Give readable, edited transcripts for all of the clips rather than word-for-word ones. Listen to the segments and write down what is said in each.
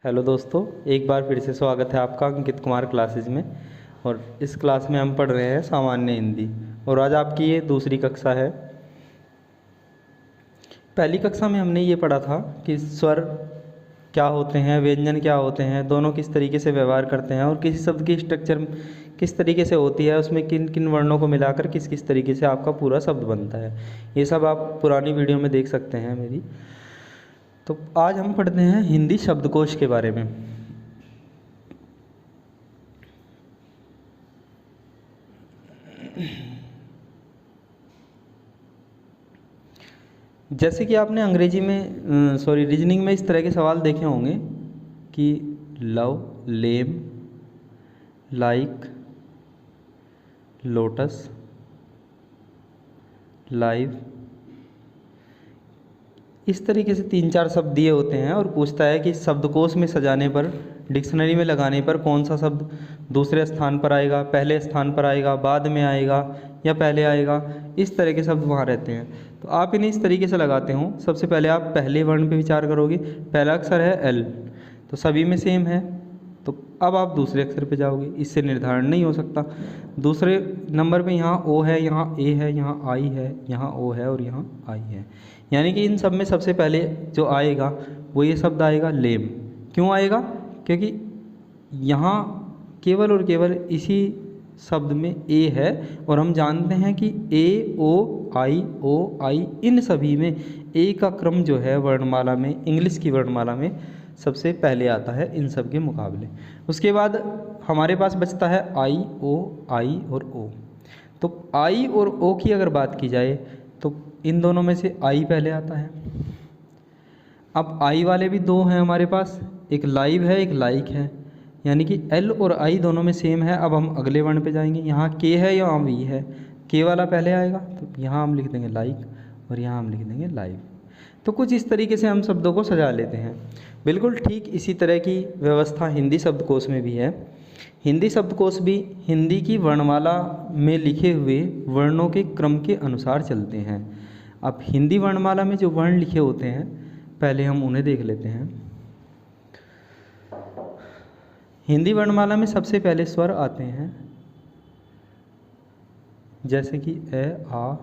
Hello दोस्तों, एक बार फिर से स्वागत है आपका अंकित कुमार क्लासेज में। और इस क्लास में हम पढ़ रहे हैं सामान्य हिंदी और आज आपकी ये दूसरी कक्षा है। पहली कक्षा में हमने ये पढ़ा था कि स्वर क्या होते हैं, व्यंजन क्या होते हैं, दोनों किस तरीके से व्यवहार करते हैं और किसी शब्द की स्ट्रक्चर किस तरीके से होती है, उसमें किन किन वर्णों को मिलाकर किस किस तरीके से आपका पूरा शब्द बनता है। ये सब आप पुरानी वीडियो में देख सकते हैं मेरी। तो आज हम पढ़ते हैं हिंदी शब्दकोश के बारे में। जैसे कि आपने अंग्रेजी में रीजनिंग में इस तरह के सवाल देखे होंगे कि लव, लेम, लाइक, लोटस, लाइव, इस तरीके से 3-4 शब्द दिए होते हैं और पूछता है कि शब्दकोश में सजाने पर, डिक्शनरी में लगाने पर कौन सा शब्द दूसरे स्थान पर आएगा, पहले स्थान पर आएगा, बाद में आएगा या पहले आएगा। इस तरह के शब्द वहाँ रहते हैं। तो आप इन्हें इस तरीके से लगाते हो। सबसे पहले आप पहले वर्ण पे विचार करोगे। पहला अक्षर है एल, तो सभी में सेम है। तो अब आप दूसरे अक्षर पे जाओगे, इससे निर्धारण नहीं हो सकता। दूसरे नंबर पे यहाँ ओ है, यहाँ ए है, यहाँ आई है, यहाँ ओ है और यहाँ आई है। यानी कि इन सब में सबसे पहले जो आएगा वो ये शब्द आएगा लेम। क्यों आएगा? क्योंकि यहाँ केवल और केवल इसी शब्द में ए है और हम जानते हैं कि ए ओ आई इन सभी में ए का क्रम जो है वर्णमाला में, इंग्लिश की वर्णमाला में सबसे पहले आता है इन सब के मुकाबले। उसके बाद हमारे पास बचता है आई और ओ। तो आई और ओ की अगर बात की जाए तो इन दोनों में से आई पहले आता है। अब आई वाले भी दो हैं हमारे पास, एक लाइव है, एक लाइक है, यानी कि एल और आई दोनों में सेम है। अब हम अगले वर्ण पे जाएंगे। यहाँ के है, यहाँ वी है, के वाला पहले आएगा तो यहाँ हम लिख देंगे लाइक और यहाँ हम लिख देंगे लाइव। तो कुछ इस तरीके से हम शब्दों को सजा लेते हैं। बिल्कुल ठीक इसी तरह की व्यवस्था हिंदी शब्दकोश में भी है। हिंदी शब्दकोश भी हिंदी की वर्णमाला में लिखे हुए वर्णों के क्रम के अनुसार चलते हैं। अब हिंदी वर्णमाला में जो वर्ण लिखे होते हैं पहले हम उन्हें देख लेते हैं। हिंदी वर्णमाला में सबसे पहले स्वर आते हैं, जैसे कि ए, आ,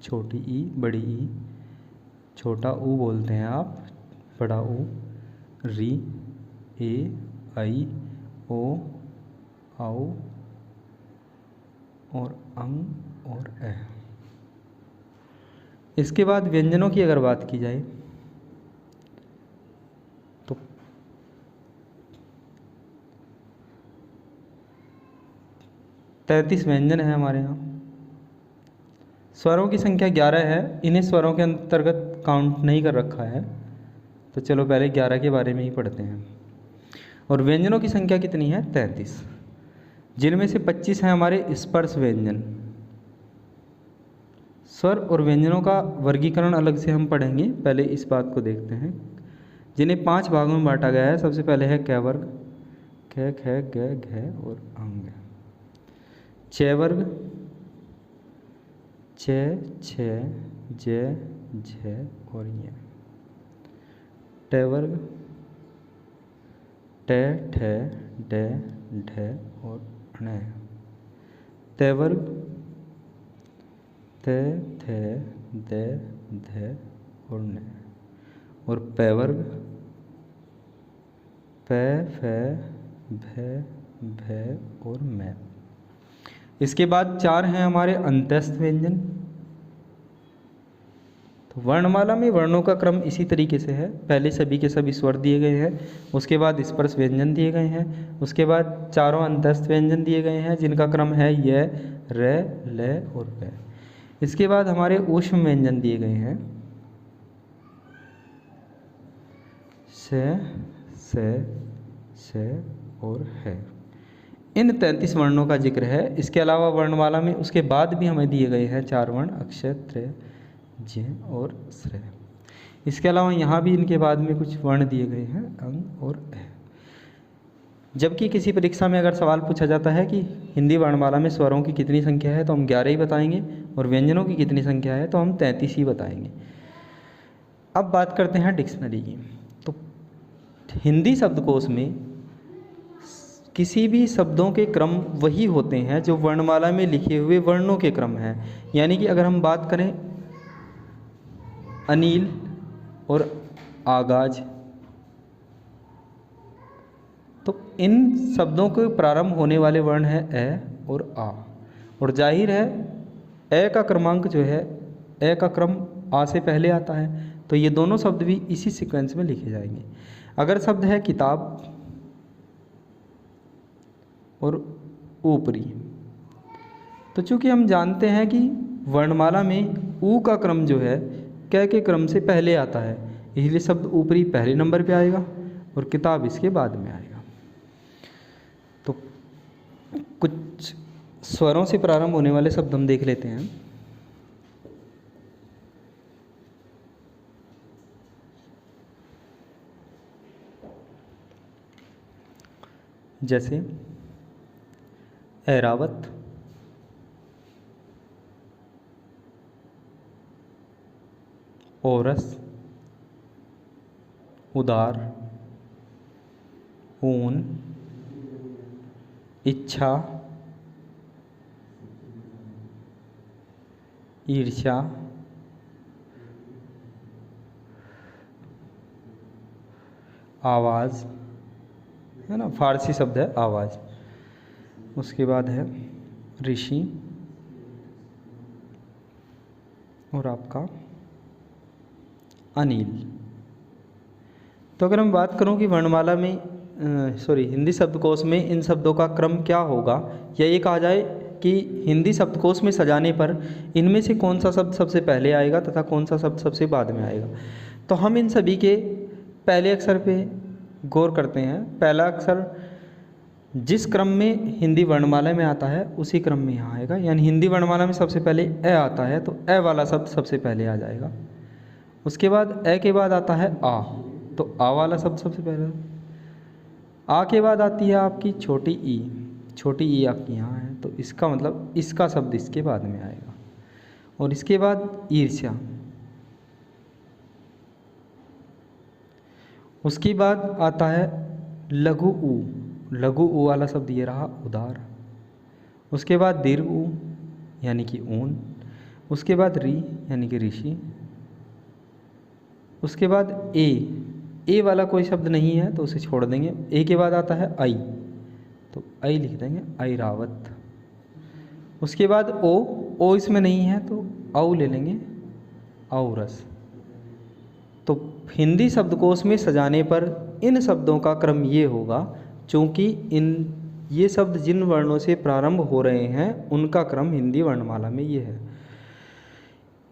छोटी ई, बड़ी ई, छोटा ऊ बोलते हैं आप, बड़ा ऊ, री, ए, आई, ओ, आओ और अंग और ए। इसके बाद व्यंजनों की अगर बात की जाए तो 33 व्यंजन है हमारे यहाँ। स्वरों की संख्या 11 है। इन्हें स्वरों के अंतर्गत काउंट नहीं कर रखा है, तो चलो पहले 11 के बारे में ही पढ़ते हैं। और व्यंजनों की संख्या कितनी है? 33, जिनमें से 25 हैं हमारे स्पर्श व्यंजन। स्वर और व्यंजनों का वर्गीकरण अलग से हम पढ़ेंगे, पहले इस बात को देखते हैं। जिन्हें 5 भागों में बांटा गया है। सबसे पहले है क वर्ग, ख, ख, ग, घ और अंग। च वर्ग, च, छ, ज, झ और य। ट वर्ग, ट, ठ, ड, ढ और ण। त वर्ग, त, थ, द, ध और न। और प वर्ग, प, फ, भ, भ और म। इसके बाद 4 हैं हमारे अंतस्थ व्यंजन। तो वर्णमाला में वर्णों का क्रम इसी तरीके से है। पहले सभी के सभी स्वर दिए गए हैं, उसके बाद स्पर्श व्यंजन दिए गए हैं, उसके बाद चारों अंतस्थ व्यंजन दिए गए हैं जिनका क्रम है य, र, ल और प। इसके बाद हमारे ऊष्म व्यंजन दिए गए हैं, स और है। इन 33 वर्णों का जिक्र है। इसके अलावा वर्णमाला में उसके बाद भी हमें दिए गए हैं 4 वर्ण, अक्षर, त्र, ज और श्र। इसके अलावा यहाँ भी इनके बाद में कुछ वर्ण दिए गए हैं, अंग और ए। जबकि किसी परीक्षा में अगर सवाल पूछा जाता है कि हिंदी वर्णमाला में स्वरों की कितनी संख्या है तो हम 11 ही बताएंगे, और व्यंजनों की कितनी संख्या है तो हम 33 ही बताएंगे। अब बात करते हैं डिक्शनरी की। तो हिंदी शब्दकोश में किसी भी शब्दों के क्रम वही होते हैं जो वर्णमाला में लिखे हुए वर्णों के क्रम हैं। यानी कि अगर हम बात करें अनिल और आगाज, तो इन शब्दों के प्रारंभ होने वाले वर्ण हैं ए और आ, और जाहिर है ए का क्रमांक जो है, ए का क्रम आ से पहले आता है, तो ये दोनों शब्द भी इसी सीक्वेंस में लिखे जाएंगे। अगर शब्द है किताब और ऊपरी, तो चूंकि हम जानते हैं कि वर्णमाला में ऊ का क्रम जो है क के क्रम से पहले आता है, इसलिए शब्द ऊपरी पहले नंबर पे आएगा और किताब इसके बाद में आएगा। तो कुछ स्वरों से प्रारंभ होने वाले शब्द हम देख लेते हैं। जैसे ऐरावत, औरस, उदार, ऊन, इच्छा, ईर्ष्या, आवाज़, है ना, फारसी शब्द है आवाज़। उसके बाद है ऋषि और आपका अनिल। तो अगर हम बात करूं कि वर्णमाला में हिंदी शब्दकोश में इन शब्दों का क्रम क्या होगा, या ये कहा जाए कि हिंदी शब्दकोश में सजाने पर इनमें से कौन सा शब्द सबसे पहले आएगा तथा कौन सा शब्द सबसे बाद में आएगा, तो हम इन सभी के पहले अक्षर पे गौर करते हैं। पहला अक्षर जिस क्रम में हिंदी वर्णमाला में आता है उसी क्रम में यहाँ आएगा, यानी हिंदी वर्णमाला में सबसे पहले ए आता है तो ए वाला शब्द सबसे पहले आ जाएगा। उसके बाद ए के बाद आता है आ, तो आ वाला शब्द सबसे पहले। आ के बाद आती है आपकी छोटी ई, छोटी ई आपकी यहाँ है, तो इसका मतलब इसका शब्द इसके बाद में आएगा। और इसके बाद ईर्ष्या, उसके बाद आता है लघु ऊ, लघु ऊ वाला शब्द ये रहा उदार। उसके बाद दीर्घ ऊ यानी कि ऊन। उसके बाद री यानी कि ऋषि। उसके बाद ए वाला कोई शब्द नहीं है तो उसे छोड़ देंगे। ए के बाद आता है आई, तो आई लिख देंगे ऐरावत। उसके बाद ओ इसमें नहीं है तो औ ले लेंगे औरस। तो हिंदी शब्दकोश में सजाने पर इन शब्दों का क्रम ये होगा, चूँकि ये शब्द जिन वर्णों से प्रारंभ हो रहे हैं उनका क्रम हिंदी वर्णमाला में ये है।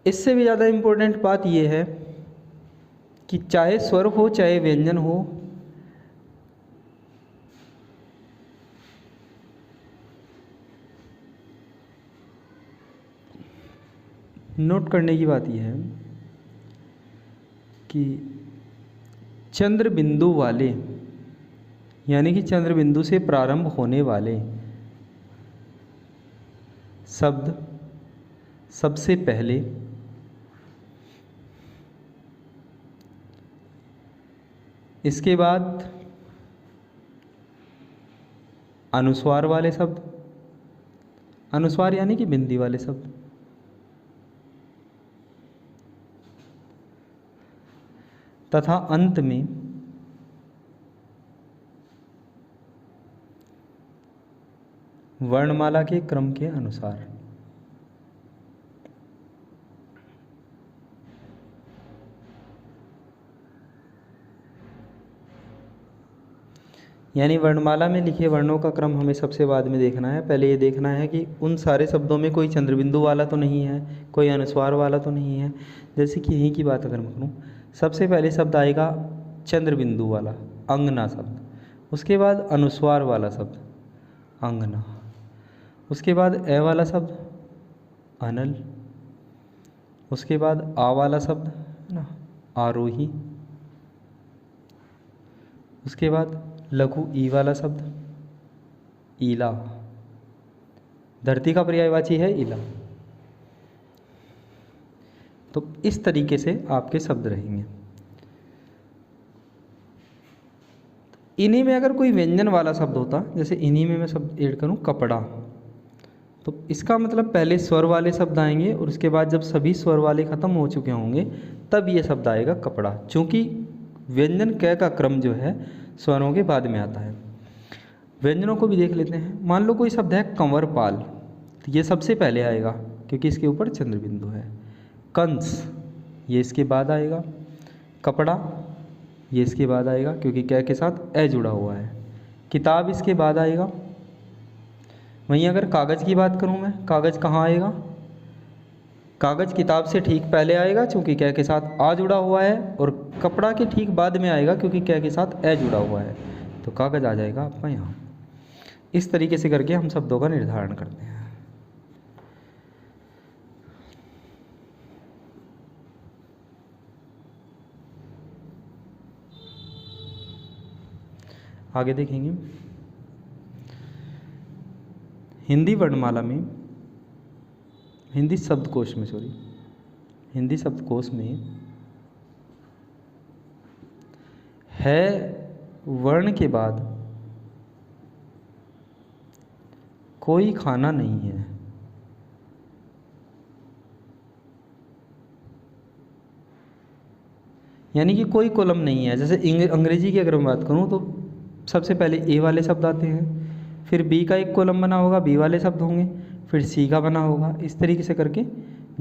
इससे भी ज़्यादा इम्पोर्टेंट बात ये है कि चाहे स्वर हो चाहे व्यंजन हो, नोट करने की बात यह है कि चंद्र बिंदु वाले, यानी कि चंद्र बिंदु से प्रारंभ होने वाले शब्द सबसे पहले इसके बाद अनुस्वार वाले शब्द, अनुस्वार यानी कि बिंदी वाले शब्द, तथा अंत में वर्णमाला के क्रम के अनुसार। यानी वर्णमाला में लिखे वर्णों का क्रम हमें सबसे बाद में देखना है। पहले ये देखना है कि उन सारे शब्दों में कोई चंद्रबिंदु वाला तो नहीं है, कोई अनुस्वार वाला तो नहीं है। जैसे कि यहीं की बात अगर मैं करूँ, सबसे पहले शब्द आएगा चंद्रबिंदु वाला अंगना शब्द, उसके बाद अनुस्वार वाला शब्द अंगना, उसके बाद ए वाला शब्द अनल, उसके बाद आ वाला शब्द ना आरोही, उसके बाद लघु ई वाला शब्द ईला, धरती का पर्यायवाची है ईला। तो इस तरीके से आपके शब्द रहेंगे। इन्हीं में अगर कोई व्यंजन वाला शब्द होता, जैसे इन्हीं में मैं शब्द ऐड करूँ कपड़ा, तो इसका मतलब पहले स्वर वाले शब्द आएंगे और उसके बाद जब सभी स्वर वाले ख़त्म हो चुके होंगे तब ये शब्द आएगा कपड़ा, क्योंकि व्यंजन क का क्रम जो है स्वरों के बाद में आता है। व्यंजनों को भी देख लेते हैं। मान लो कोई शब्द है कंवरपाल, तो ये सबसे पहले आएगा क्योंकि इसके ऊपर चंद्र बिंदु है। कंस, ये इसके बाद आएगा। कपड़ा, ये इसके बाद आएगा क्योंकि क के साथ ए जुड़ा हुआ है। किताब इसके बाद आएगा। वहीं अगर कागज़ की बात करूँ मैं, कागज़ कहाँ आएगा? कागज़ किताब से ठीक पहले आएगा क्योंकि क के साथ आ जुड़ा हुआ है, और कपड़ा के ठीक बाद में आएगा क्योंकि क के साथ ए जुड़ा हुआ है, तो कागज़ आ जाएगा आपका यहाँ। इस तरीके से करके हम शब्दों का निर्धारण करते हैं। आगे देखेंगे, हिंदी वर्णमाला में, हिंदी शब्दकोश में है वर्ण के बाद कोई खाना नहीं है। यानी कि कोई कॉलम नहीं है। जैसे अंग्रेजी की अगर मैं बात करूँ तो सबसे पहले ए वाले शब्द आते हैं, फिर बी का एक कॉलम बना होगा, बी वाले शब्द होंगे, फिर सी का बना होगा, इस तरीके से करके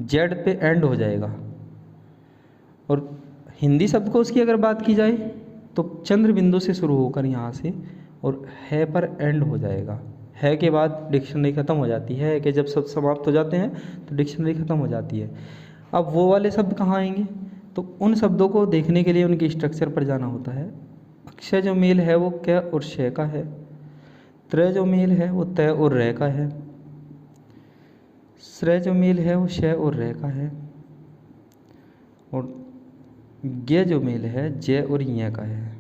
जेड पे एंड हो जाएगा। और हिंदी शब्दकोश की अगर बात की जाए तो चंद्र बिंदु से शुरू होकर यहाँ से और है पर एंड हो जाएगा। है के बाद डिक्शनरी ख़त्म हो जाती है कि जब शब्द समाप्त हो जाते हैं तो डिक्शनरी ख़त्म हो जाती है। अब वो वाले शब्द कहाँ आएंगे? तो उन शब्दों को देखने के लिए उनके स्ट्रक्चर पर जाना होता है। अक्षय जो मेल है वो क और श का है। त्र जो मेल है वो त और र का है। स्र जो मेल है वो श और र का है। और ग जो मेल है ज और य का है।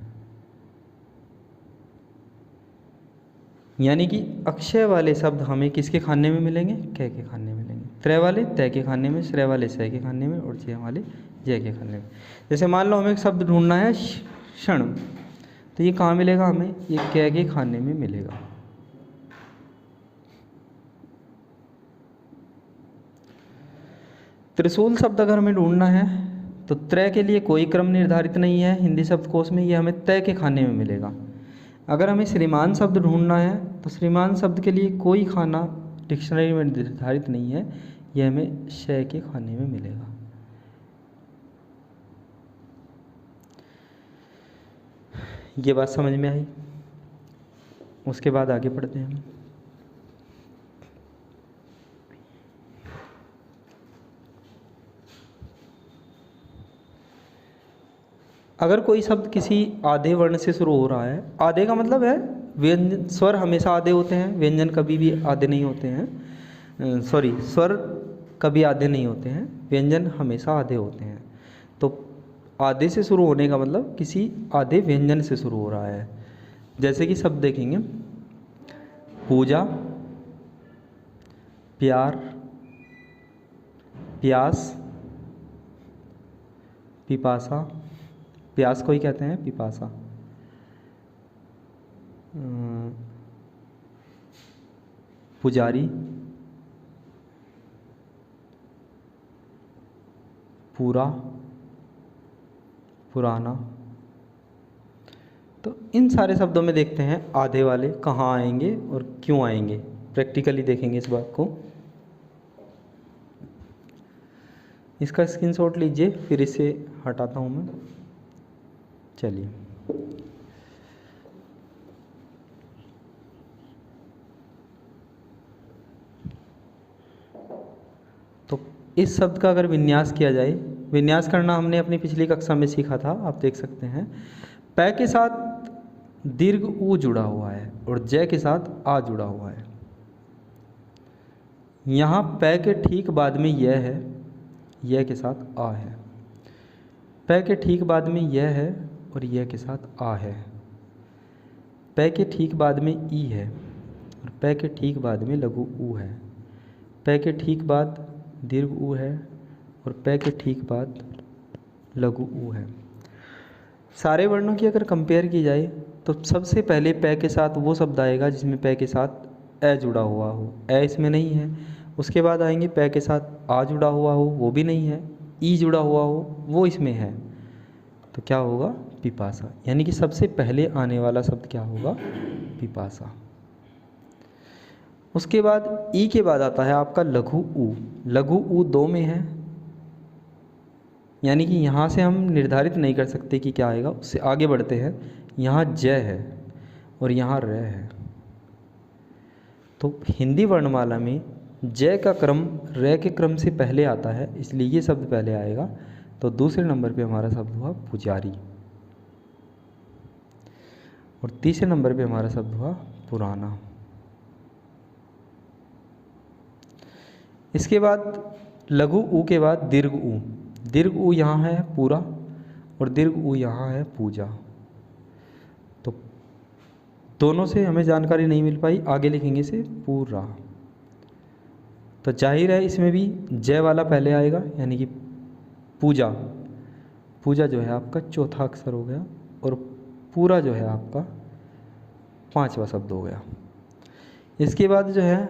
यानी कि अक्षय वाले शब्द हमें किसके खाने में मिलेंगे? क के खाने में मिलेंगे। त्र वाले त के खाने में, श्र वाले स के खाने में, और ज वाले ज के खाने में। जैसे मान लो हमें एक शब्द ढूंढना है क्षण, तो ये कहाँ मिलेगा हमें? ये क के खाने में मिलेगा। त्रिशूल शब्द अगर हमें ढूंढना है तो त्र के लिए कोई क्रम निर्धारित नहीं है हिंदी शब्दकोश में, ये हमें त के खाने में मिलेगा। अगर हमें श्रीमान शब्द ढूंढना है तो श्रीमान शब्द के लिए कोई खाना डिक्शनरी में निर्धारित नहीं है, यह हमें श के खाने में मिलेगा। ये बात समझ में आई? उसके बाद आगे पढ़ते हैं हम। अगर कोई शब्द किसी आधे वर्ण से शुरू हो रहा है, आधे का मतलब है व्यंजन, स्वर हमेशा आधे होते हैं, व्यंजन कभी भी आधे नहीं होते हैं। स्वर कभी आधे नहीं होते हैं, व्यंजन हमेशा आधे होते हैं। तो आधे से शुरू होने का मतलब किसी आधे व्यंजन से शुरू हो रहा है। जैसे कि शब्द देखेंगे, पूजा, प्यार, प्यास, पिपासा, प्यास को ही कहते हैं पिपासा, पुजारी, पूरा, पुराना। तो इन सारे शब्दों में देखते हैं आधे वाले कहाँ आएंगे और क्यों आएंगे, प्रैक्टिकली देखेंगे इस बात को। इसका स्क्रीनशॉट लीजिए, फिर इसे हटाता हूँ मैं। चलिए, तो इस शब्द का अगर विन्यास किया जाए, विन्यास करना हमने अपनी पिछली कक्षा में सीखा था, आप देख सकते हैं। पै के साथ दीर्घ ऊ जुड़ा हुआ है और जय के साथ आ जुड़ा हुआ है। यहाँ पै के ठीक बाद में यह है, यह के साथ आ है। पै के ठीक बाद में यह है और यह के साथ आ है। पै के ठीक बाद में ई है और पै के ठीक बाद में लघु ऊ है। पै के ठीक बाद दीर्घ ऊ है और पै के ठीक बाद लघु ऊ है। सारे वर्णों की अगर कंपेयर की जाए तो सबसे पहले पै के साथ वो शब्द आएगा जिसमें पै के साथ ए जुड़ा हुआ हो, ए इसमें नहीं है। उसके बाद आएंगे पै के साथ आ जुड़ा हुआ हो, वो भी नहीं है। ई जुड़ा हुआ हो, वो इसमें है। तो क्या होगा? पिपासा। यानी कि सबसे पहले आने वाला शब्द क्या होगा? पिपासा। उसके बाद ई के बाद आता है आपका लघु ऊ। लघु ऊ दो में है, यानी कि यहाँ से हम निर्धारित नहीं कर सकते कि क्या आएगा। उससे आगे बढ़ते हैं। यहाँ जय है और यहाँ र है। तो हिंदी वर्णमाला में जय का क्रम र के क्रम से पहले आता है, इसलिए ये शब्द पहले आएगा। तो दूसरे नंबर पे हमारा शब्द हुआ पुजारी, और तीसरे नंबर पे हमारा शब्द हुआ पुराना। इसके बाद लघु ऊ के बाद दीर्घ ऊ। दीर्घ ऊ यहाँ है पूरा, और दीर्घ ऊ यहाँ है पूजा। तो दोनों से हमें जानकारी नहीं मिल पाई, आगे लिखेंगे से पूरा। तो जाहिर है इसमें भी जय वाला पहले आएगा, यानी कि पूजा। पूजा जो है आपका चौथा अक्षर हो गया, और पूरा जो है आपका पांचवा शब्द हो गया। इसके बाद जो है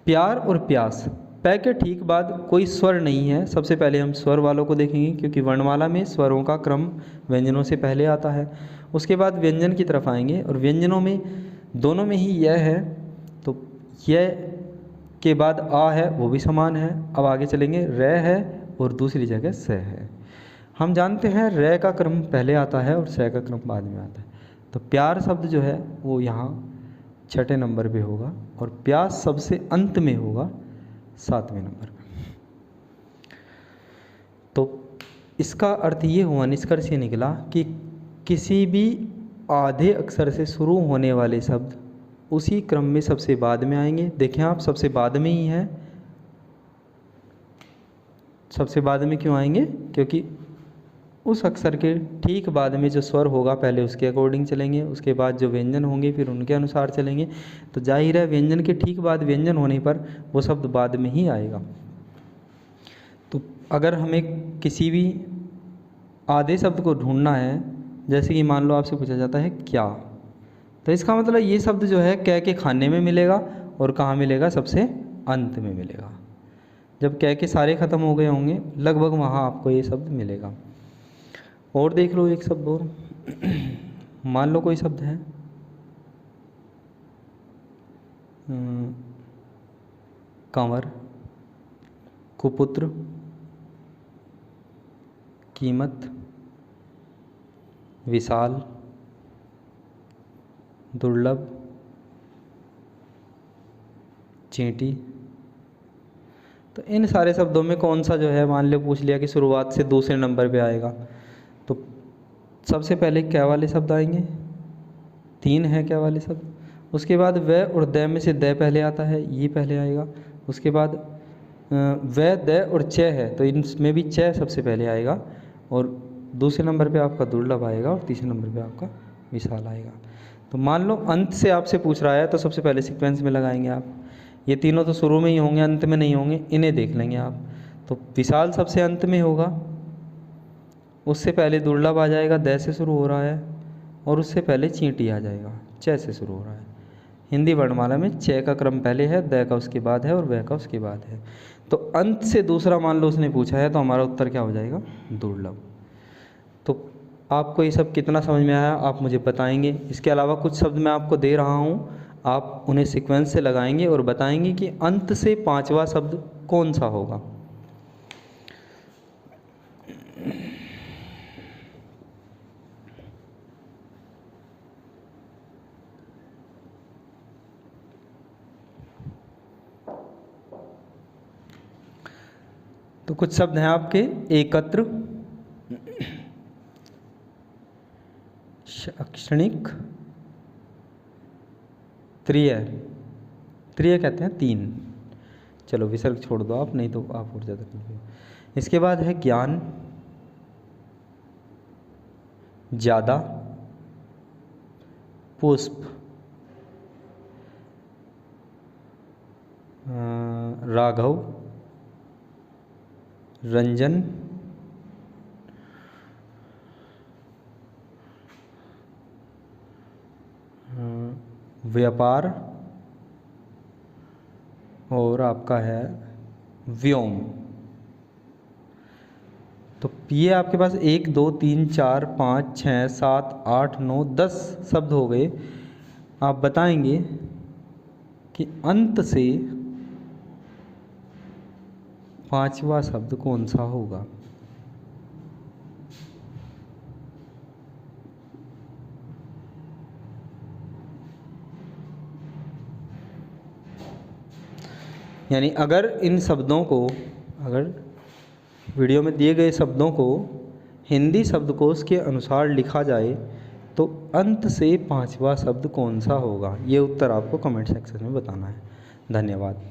प्यार और प्यास। पै के ठीक बाद कोई स्वर नहीं है। सबसे पहले हम स्वर वालों को देखेंगे, क्योंकि वर्णमाला में स्वरों का क्रम व्यंजनों से पहले आता है। उसके बाद व्यंजन की तरफ आएंगे, और व्यंजनों में दोनों में ही यह है, तो यह के बाद आ है, वो भी समान है। अब आगे चलेंगे, रे है और दूसरी जगह स है। हम जानते हैं रे का क्रम पहले आता है और स का क्रम बाद में आता है। तो प्यार शब्द जो है वो यहाँ छठे नंबर पे होगा, और प्यास सबसे अंत में होगा सातवें नंबर पे। तो इसका अर्थ ये हुआ, निष्कर्ष ये निकला कि किसी भी आधे अक्षर से शुरू होने वाले शब्द उसी क्रम में सबसे बाद में आएंगे। देखें आप, सबसे बाद में ही है। सबसे बाद में क्यों आएंगे? क्योंकि उस अक्षर के ठीक बाद में जो स्वर होगा पहले उसके अकॉर्डिंग चलेंगे, उसके बाद जो व्यंजन होंगे फिर उनके अनुसार चलेंगे। तो जाहिर है व्यंजन के ठीक बाद व्यंजन होने पर वो शब्द बाद में ही आएगा। तो अगर हमें किसी भी आधे शब्द को ढूंढना है, जैसे कि मान लो आपसे पूछा जाता है क्या, तो इसका मतलब ये शब्द जो है कै के खाने में मिलेगा, और कहाँ मिलेगा? सबसे अंत में मिलेगा। जब कै के सारे ख़त्म हो गए होंगे लगभग, वहाँ आपको ये शब्द मिलेगा। और देख लो एक शब्द और, मान लो कोई शब्द है कंवर, कुपुत्र, कीमत, विशाल, दुर्लभ, चींटी। तो इन सारे शब्दों में कौन सा जो है, मान लो पूछ लिया कि शुरुआत से दूसरे नंबर पे आएगा, तो सबसे पहले क्या वाले शब्द आएंगे? 3 है क्या वाले शब्द। उसके बाद व और द में से द पहले आता है, ये पहले आएगा। उसके बाद व द और च है, तो इनमें भी च सबसे पहले आएगा, और दूसरे नंबर पे आपका दुर्लभ आएगा, और तीसरे नंबर पे आपका विशाल आएगा। तो मान लो अंत से आपसे पूछ रहा है, तो सबसे पहले सीक्वेंस में लगाएंगे आप। ये तीनों तो शुरू में ही होंगे, अंत में नहीं होंगे, इन्हें देख लेंगे आप। तो विशाल सबसे अंत में होगा, उससे पहले दुर्लभ आ जाएगा, द से शुरू हो रहा है, और उससे पहले चींटी आ जाएगा, च से शुरू हो रहा है। हिंदी वर्णमाला में च का क्रम पहले है, द का उसके बाद है, और व का उसके बाद है। तो अंत से दूसरा मान लो उसने पूछा है, तो हमारा उत्तर क्या हो जाएगा? दुर्लभ। तो आपको ये सब कितना समझ में आया आप मुझे बताएंगे। इसके अलावा कुछ शब्द मैं आपको दे रहा हूँ, आप उन्हें सीक्वेंस से लगाएंगे और बताएंगे कि अंत से 5वां शब्द कौन सा होगा। तो कुछ शब्द हैं आपके, एकत्र, शैक्षणिक, त्रिय। त्रिय कहते हैं 3। चलो विसर्ग छोड़ दो आप, नहीं तो आप और ज़्यादा कंफ्यूज। इसके बाद है ज्ञान, ज़्यादा, पुष्प, राघव, रंजन, व्यापार और आपका है व्योम। तो ये आपके पास 1 2 3 4 5 6 7 8 9 10 शब्द हो गए। आप बताएंगे कि अंत से 5वां शब्द कौन सा होगा। यानी अगर इन शब्दों को, अगर वीडियो में दिए गए शब्दों को हिंदी शब्दकोश के अनुसार लिखा जाए तो अंत से 5वां शब्द कौन सा होगा, ये उत्तर आपको कमेंट सेक्शन में बताना है। धन्यवाद।